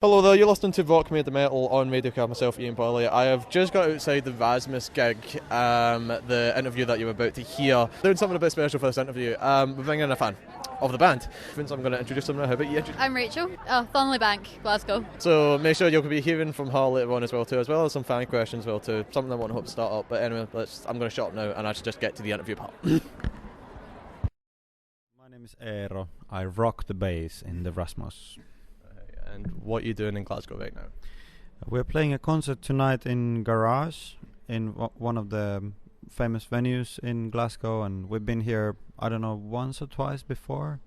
Hello there, you're listening to Rock Made the Metal on Radiocast, myself, Ian Boyley. I have just got outside the Rasmus gig, the interview that you're about to hear. Doing something a bit special for this interview. We're bringing in a fan of the band. I'm going to introduce them now. How about you? I'm Rachel, Thornley Bank, Glasgow. So make sure you'll be hearing from her later on as well as some fan questions as well too. Something I want to hope to start up. But anyway, I'm going to shut up now and I should just get to the interview part. My name is Eero. I rock the bass in the Rasmus. And what are you doing in Glasgow right now? We're playing a concert tonight in Garage, in one of the famous venues in Glasgow, and we've been here, I don't know, once or twice before,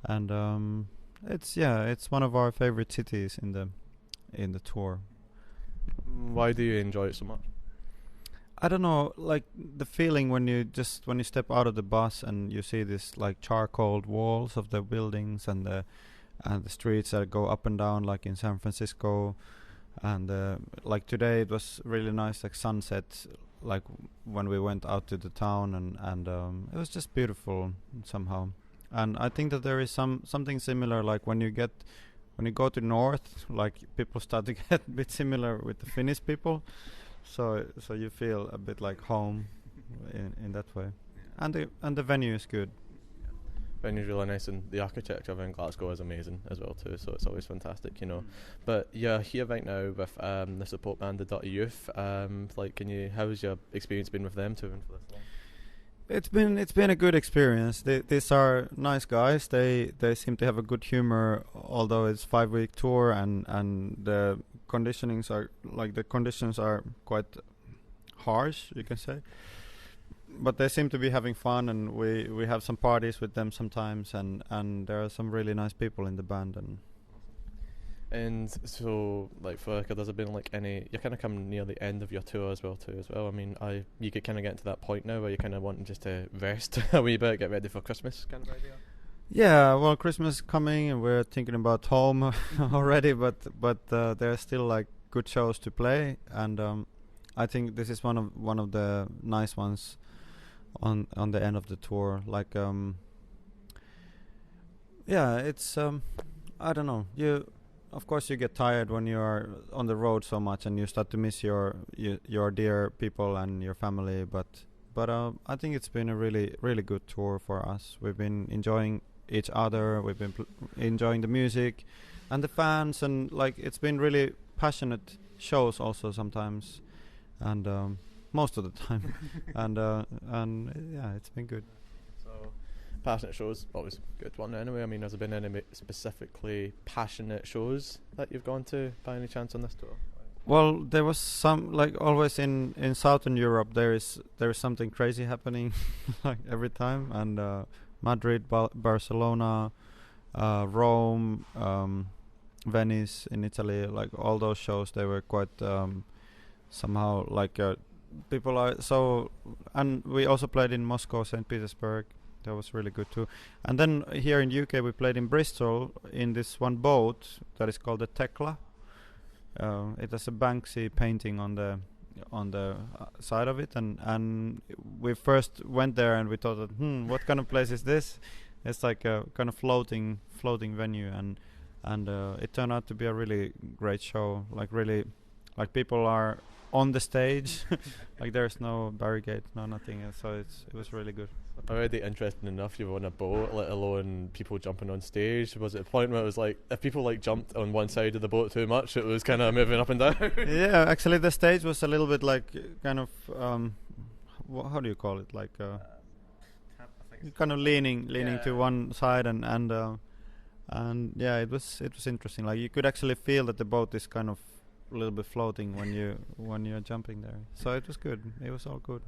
and it's one of our favorite cities in the tour. Why do you enjoy it so much? I don't know, like the feeling when you step out of the bus and you see this like charcoal walls of the buildings and the streets that go up and down like in San Francisco, and like today it was really nice, like sunset, like when we went out to the town, and it was just beautiful somehow. And I think that there is something similar, like when you go to north, like people start to get a bit similar with the Finnish people, so you feel a bit like home in that way. And the venue is good. Venue's really nice, and the architecture around Glasgow is amazing as well too, so it's always fantastic, you know. But you're here right now with the support band, the Dirty Youth. How's your experience been with them touring for this long? It's been a good experience. These are nice guys. They seem to have a good humor, although it's 5-week tour, and the conditions are quite harsh, you can say. But they seem to be having fun, and we have some parties with them sometimes, and there are some really nice people in the band. And so, like, for record, has there been like any? You're kind of coming near the end of your tour as well. I mean, you could kind of get to that point now where you're kind of wanting just to rest a wee bit, get ready for Christmas, kind of idea. Yeah, well, Christmas is coming, and we're thinking about home already. But there are still like good shows to play, and I think this is one of the nice ones on the end of the tour. Like it's I don't know, of course you get tired when you are on the road so much and you start to miss your dear people and your family, but I think it's been a really really good tour for us. We've been enjoying each other, we've been enjoying the music and the fans, and like it's been really passionate shows also sometimes, and most of the time. and yeah, it's been good. So passionate shows, always a good one anyway. I mean, has there been any specifically passionate shows that you've gone to by any chance on this tour? Well, there was some, like always in Southern Europe, there is something crazy happening like every time, and Madrid, Barcelona, Rome, Venice in Italy, like all those shows, they were quite somehow like people are so. And we also played in Moscow, St. Petersburg. That was really good too. And then here in UK we played in Bristol in this one boat that is called the Tekla. It has a Banksy painting on the side of it, and we first went there and we thought that what kind of place is this? It's like a kind of floating venue, and it turned out to be a really great show. Like really, like people are on the stage, like there's no barricade, no nothing, so it was really good. Already interesting enough you were on a boat, let alone people jumping on stage. Was it a point where it was like, if people like jumped on one side of the boat too much, it was kind of moving up and down? Yeah, actually the stage was a little bit like kind of how do you call it, like kind of leaning to one side, and yeah, it was interesting. Like you could actually feel that the boat is kind of a little bit floating when you're jumping there. So it was good. It was all good.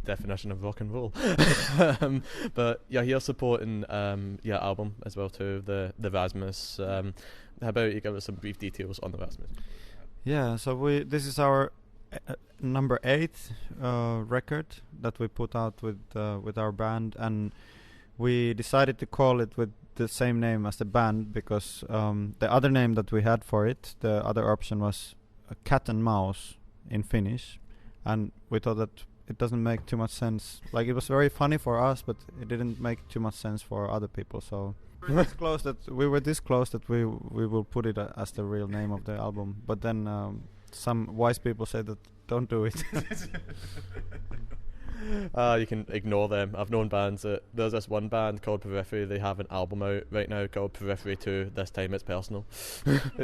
Definition of rock and roll. But yeah, you're supporting your album as well too, the Rasmus. How about you give us some brief details on the Rasmus? Yeah, so this is our number 8 record that we put out with our band, and we decided to call it with the same name as the band because the other name that we had for it, the other option was a cat and mouse in Finnish, and we thought that it doesn't make too much sense. Like it was very funny for us, but it didn't make too much sense for other people. So we were this close that we will put it as the real name of the album. But then some wise people said that don't do it. You can ignore them. I've known bands that there's this one band called Periphery. They have an album out right now called Periphery 2. This time it's personal.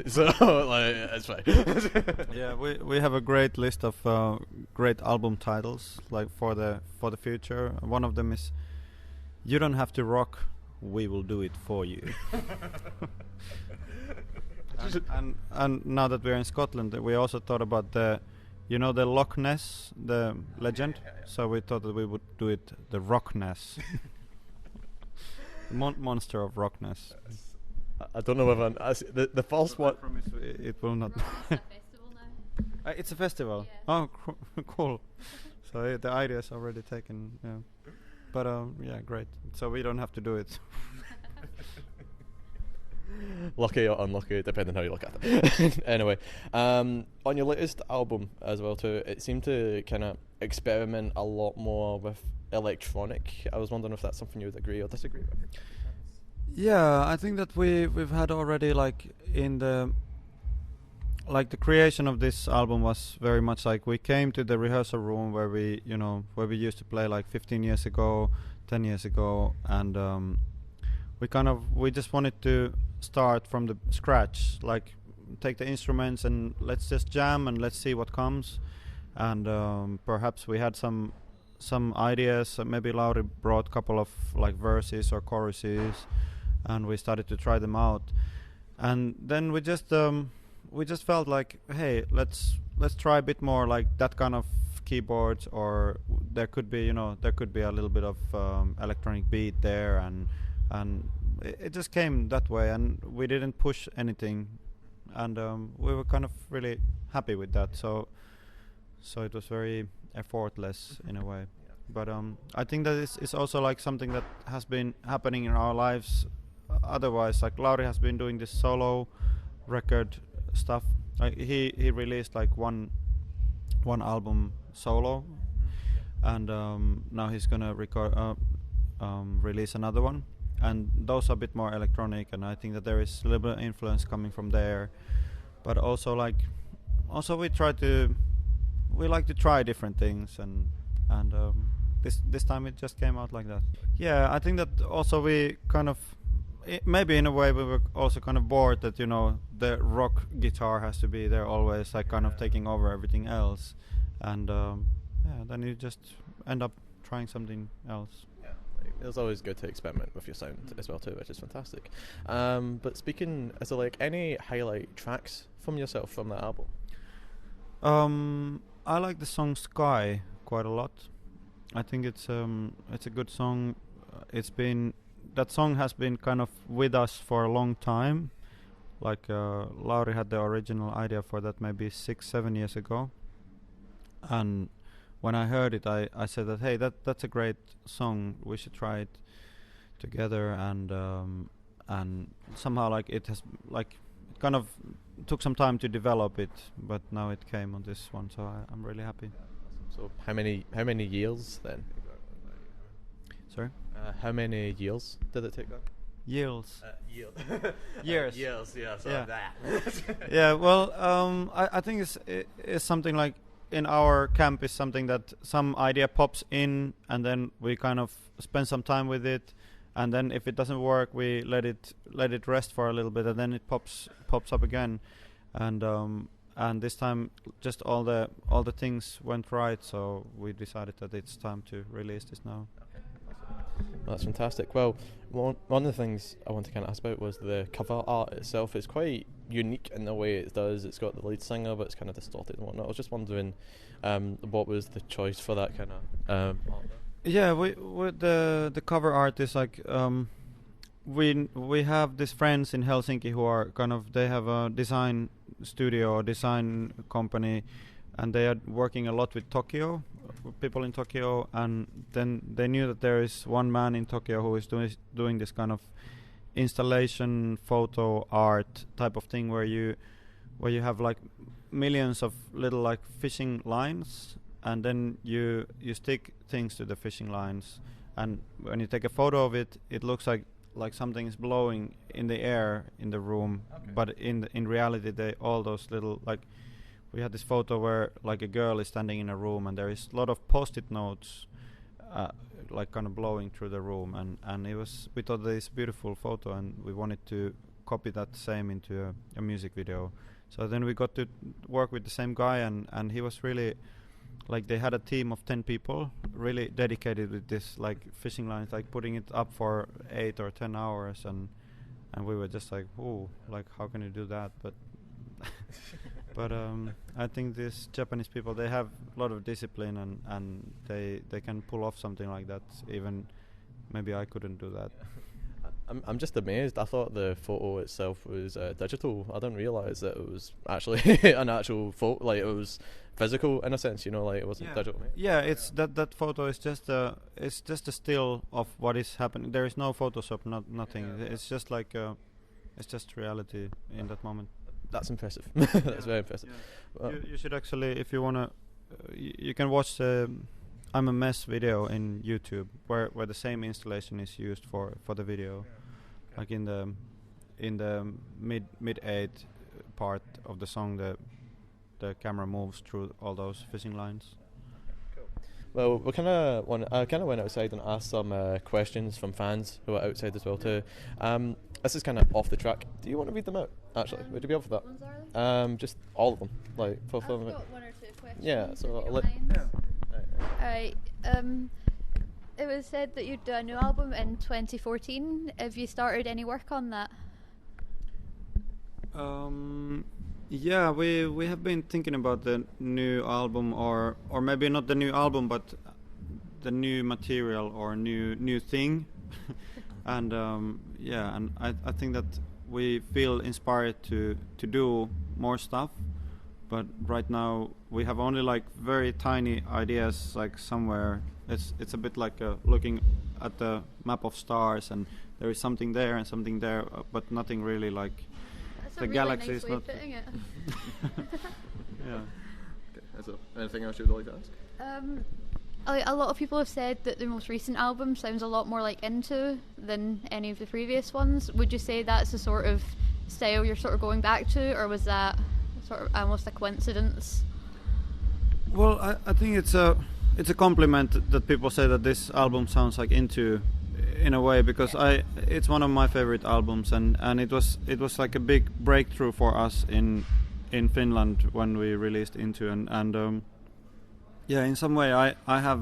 So like it's fine. Yeah, we have a great list of great album titles like for the future. One of them is "You Don't Have to Rock, We Will Do It For You." and now that we're in Scotland, we also thought about the Loch Ness, the legend. Yeah. So we thought that we would do it the Rock Ness. Monster of Rock Ness. I don't know whether the false one. It will not. It's a festival now. It's a festival. Yeah. Oh, cool. So the idea is already taken. Yeah. But yeah, great. So we don't have to do it. Lucky or unlucky, depending how you look at it. Anyway, on your latest album as well too, it seemed to kind of experiment a lot more with electronic. I was wondering if that's something you would agree or disagree with. Yeah, I think that we've had already like the creation of this album was very much like we came to the rehearsal room where we used to play like 15 years ago, 10 years ago, and we just wanted to start from the scratch, like take the instruments and let's just jam and let's see what comes. And perhaps we had some ideas. Maybe Lauri brought a couple of like verses or choruses, and we started to try them out. And then we just felt like, hey, let's try a bit more like that kind of keyboards, or there could be a little bit of electronic beat there, and it just came that way, and we didn't push anything, and we were kind of really happy with that. So it was very effortless in a way. But I think that it's also like something that has been happening in our lives. Otherwise, like Lauri has been doing this solo record stuff. Like he released like one album solo, and now he's gonna release another one. And those are a bit more electronic, and I think that there is a little bit of influence coming from there. But also we like to try different things, and this time it just came out like that. Yeah, I think that also we kind of maybe in a way we were also kind of bored that the rock guitar has to be there always, like kind of taking over everything else, and then you just end up trying something else. It's always good to experiment with your sound as well too, which is fantastic. But speaking, is there like any highlight tracks from yourself from that album? I like the song Sky quite a lot. I think it's a good song. That song has been kind of with us for a long time. Like Lauri had the original idea for that maybe 6-7 years ago, and when I heard it, I said that, hey, that's a great song. We should try it together, and somehow like it has like it kind of took some time to develop it, but now it came on this one, so I'm really happy. So how many years then? Sorry? How many years did it take? Years. Years. Years. Years. Yeah. So Yeah. that. Yeah. Well, I think it's something like. In our camp is something that some idea pops in, and then we kind of spend some time with it, and then if it doesn't work, we let it rest for a little bit, and then it pops up again, and this time just all the things went right, so we decided that it's time to release this now. That's fantastic. Well, one of the things I want to kind of ask about was the cover art itself. It's quite unique in the way it does. It's got the lead singer, but it's kind of distorted and whatnot. I was just wondering, what was the choice for that kind of art? Yeah, the cover art is like we have these friends in Helsinki who are they have a design studio or design company, and they are working a lot with Tokyo, people in Tokyo, and then they knew that there is one man in Tokyo who is doing this kind of installation photo art type of thing where you have like millions of little like fishing lines, and then you stick things to the fishing lines, and when you take a photo of it, it looks like like something is blowing in the air in the room, but in reality, all those little, like, we had this photo where like a girl is standing in a room and there is a lot of post-it notes, like kind of blowing through the room, and we thought that it's a beautiful photo, and we wanted to copy that same into a music video. So then we got to work with the same guy, and he was really, like, they had a team of 10 people really dedicated with this, like, fishing lines, like putting it up for 8 or 10 hours, and we were just like, oh, like, how can you do that? But but I think these Japanese people, they have a lot of discipline, and they can pull off something like that. Even maybe I couldn't do that. I'm just amazed. I thought the photo itself was digital. I didn't realise that it was actually an actual photo. Like, it was physical in a sense, you know, like it wasn't digital. Yeah, it's that photo is just a still of what is happening. There is no Photoshop, nothing. Yeah. It's just like it's just reality in that moment. That's impressive. That's very impressive. Yeah. Well, you should actually, if you wanna, you can watch the I'm a Mess video in YouTube where the same installation is used for the video. Okay. Like in the mid 8 part of the song, the camera moves through all those fishing lines. Cool. Well, I kind of went outside and asked some questions from fans who are outside as well too. This is kind of off the track. Do you want to read them out? Actually, would you be able for that? Ones are they? Just all of them, like I've got 1 or 2 questions. Yeah. So Alright. It was said that you'd do a new album in 2014. Have you started any work on that? Yeah, we have been thinking about the new album, or maybe not the new album, but the new material or new thing. And and I think that we feel inspired to do more stuff, but right now we have only like very tiny ideas, like somewhere. It's a bit like looking at the map of stars, and there is something there and something there, but nothing really like. That's the a really galaxy nice is way not. of putting it. Yeah. Okay, so anything else you would like to ask? A lot of people have said that the most recent album sounds a lot more like Into than any of the previous ones. Would you say that's the sort of style you're sort of going back to, or was that sort of almost a coincidence? Well, I think it's a compliment that people say that this album sounds like Into, in a way, because it's one of my favorite albums, and it was like a big breakthrough for us in Finland when we released Into, and in some way I have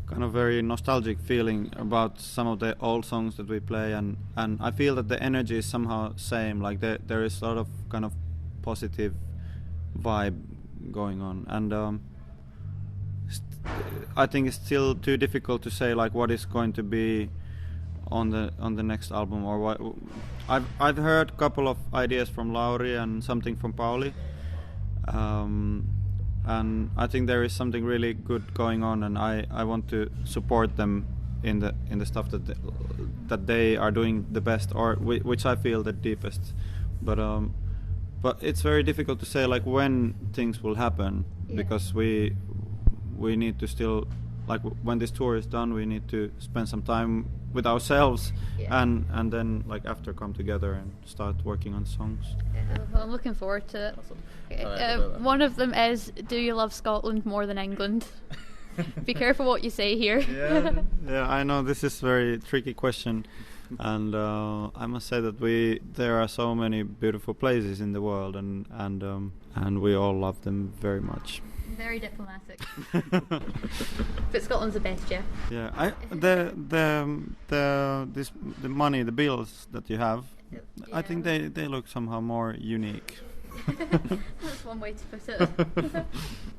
kind of very nostalgic feeling about some of the old songs that we play, and I feel that the energy is somehow same, like there is a lot of kind of positive vibe going on, and I think it's still too difficult to say like what is going to be on the next album, or what. I've heard a couple of ideas from Lauri and something from Pauli, and I think there is something really good going on, and I want to support them in the stuff that they are doing the best, or which I feel the deepest, but it's very difficult to say like when things will happen, because we need to still, like, when this tour is done, we need to spend some time with ourselves, and then like after come together and start working on songs. Well, I'm looking forward to it. Awesome. Okay. One of them is, do you love Scotland more than England? Be careful what you say here. Yeah, I know this is a very tricky question, and I must say that there are so many beautiful places in the world, and we all love them very much. Very diplomatic. But Scotland's the best, yeah. Yeah, the money, the bills that you have, I think they look somehow more unique. That's one way to put it.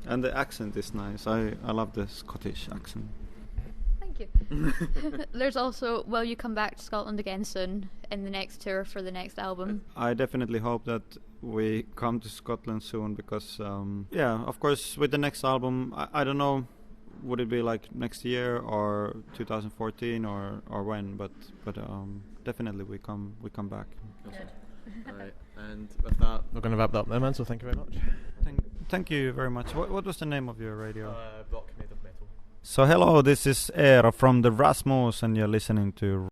And the accent is nice. I love the Scottish accent. Thank you. There's also, will you come back to Scotland again soon in the next tour for the next album? I definitely hope that we come to Scotland soon, because of course with the next album, I don't know, would it be like next year or 2014 or when, but definitely we come back. Awesome. Right, and with that, we're going to wrap that up there, man, so thank you very much. Thank you very much. What was the name of your radio? Rock Made of Metal. So hello, this is Eero from the Rasmus, and you're listening to